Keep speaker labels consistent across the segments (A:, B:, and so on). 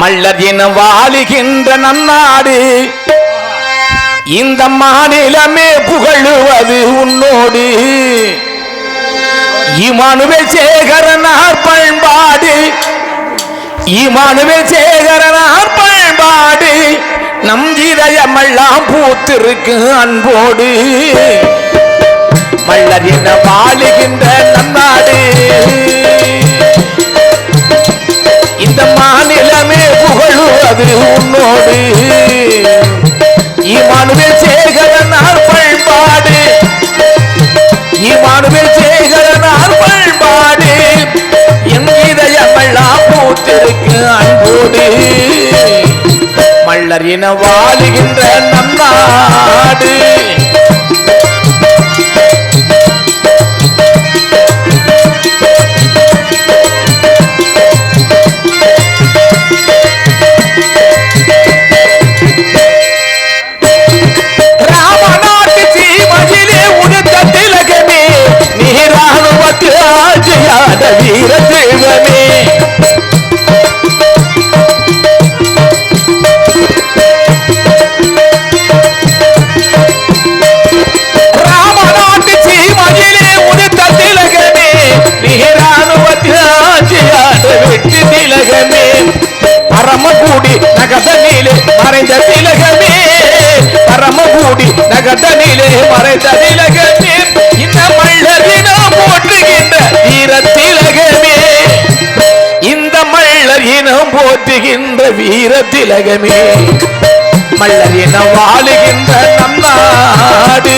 A: மல்லர் என வாழுகின்ற நன்னாடு இந்த மாநிலமே புகழுவது உன்னோடு இமானுவேல் சேகரனார் பண்பாடு இமானுவேல் சேகரனார் பண்பாடு நம் இதயமெல்லாம் பூத்திருக்கு அன்போடு மல்லர் என வாழுகின்ற நன்னாடு இந்த மாநிலமே புகழுவது உன்னோடு இமானுவேல் சேகரனார் பண்பாடு இமானுவேல் சேகரனார் பண்பாடு என் இதயமெல்லாம் பூத்திருக்கு அன்போடு மல்லர் என வாழுகின்ற நம் நாடு வீர தெய்வமே ராமநாட்டு சீமையிலே உதித்த திலகமே நீராணுவத்தியாட வெற்றி திலகமே பரமகூடி நகதனிலே மறைந்த திலகமே பரமகூடி நகதனிலே மறைந்த திலகமே இந்த மல்லரினா போற்றுகின்ற வீர திலகமே இந்த மல்லர் இனம் போற்றுகின்ற வீர திலகமே மல்லர் என வாழுகின்ற நம் நாடு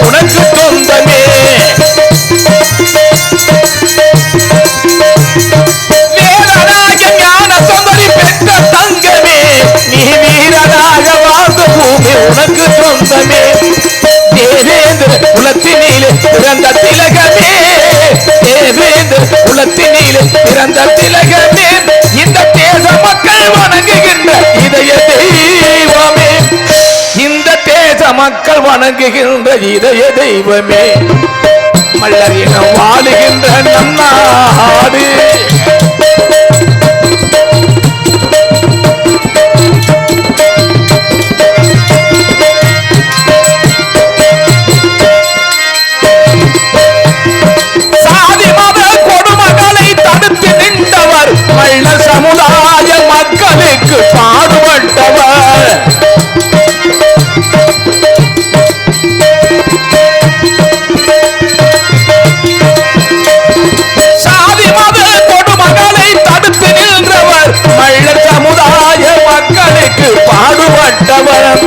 A: உனக்கு சொந்தமே வேதனாக ஞான சுந்தரி பெற்ற தங்கமே நீ வீரனாக வாழ்ந்த பூமி உனக்கு சொந்தமே தேவேந்திர குலத்தினிலே பிறந்த திலகமே தேவேந்திர குலத்தினிலே பிறந்த திலகமே இந்த தேச மக்கள் வணங்குகின்ற இதய தெய்வமே இந்த தேச மக்கள் வணங்குகின்ற இதய தெய்வமே மல்லர் என வாழுகின்ற நம் நாடு சாதி மத கொடுமகளை தடுத்து நின்றவர் மல்லர் சமுதாய மக்களுக்கு பாடுபட்டவர் பாடுபட்டவர்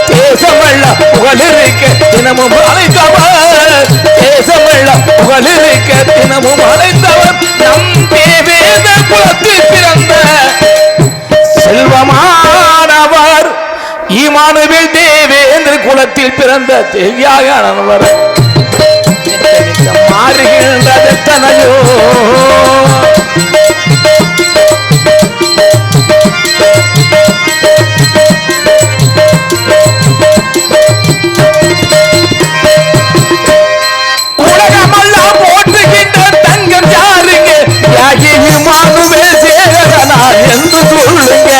A: தேசமல்ல புகழிருக்க தினமும் அழைத்தவர் தேசமல்ல புகழிருக்க தினமும் அழைத்தவர் நம் தேவேந்திர குலத்தில் பிறந்த செல்வமானவர் இமானுவேல் தேவேந்திர குலத்தில் பிறந்த தியாகமானவர் மாறுகின்றது எத்தனையோ இமானுவேல் சேகரனார் என்று சொல்லுங்க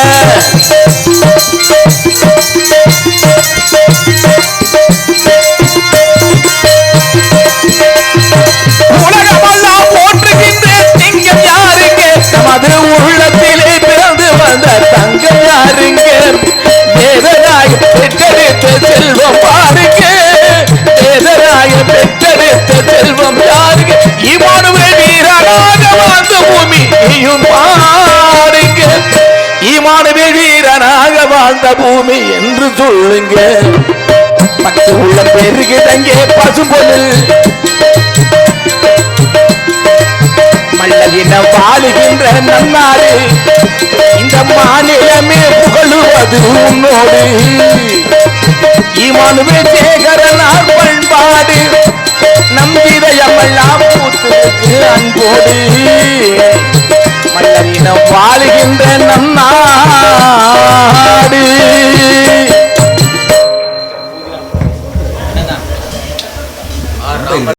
A: உலகமெல்லாம் போற்றுகின்ற திங்கம் யாருங்க நமது உள்ளத்திலே பிறந்து வந்த தங்கம் யாருங்க தேவராய பெற்றெடுத்த செல்வம் பாருங்க தேவராய பெற்றெடுத்த செல்வம் யாருங்க இமானுவேல் வீரனாக வாழ்ந்த பூமி நீயும் பாருங்க இமானுவேல் வீரனாக வாழ்ந்த பூமி என்று சொல்லுங்க பத்து உள்ள பெருகு தங்கே பசும்பொருள் மல்லர் என வாழுகின்ற நன்னாடு இந்த மாநிலமே புகழுவது உன்னோடு இமானுவேல் சேகரனார் பண்பாடு நம் இதயமெல்லாம் பூத்திருக்கு அன்போடு மன்னரினம் வாழுகின்ற நம் நாடு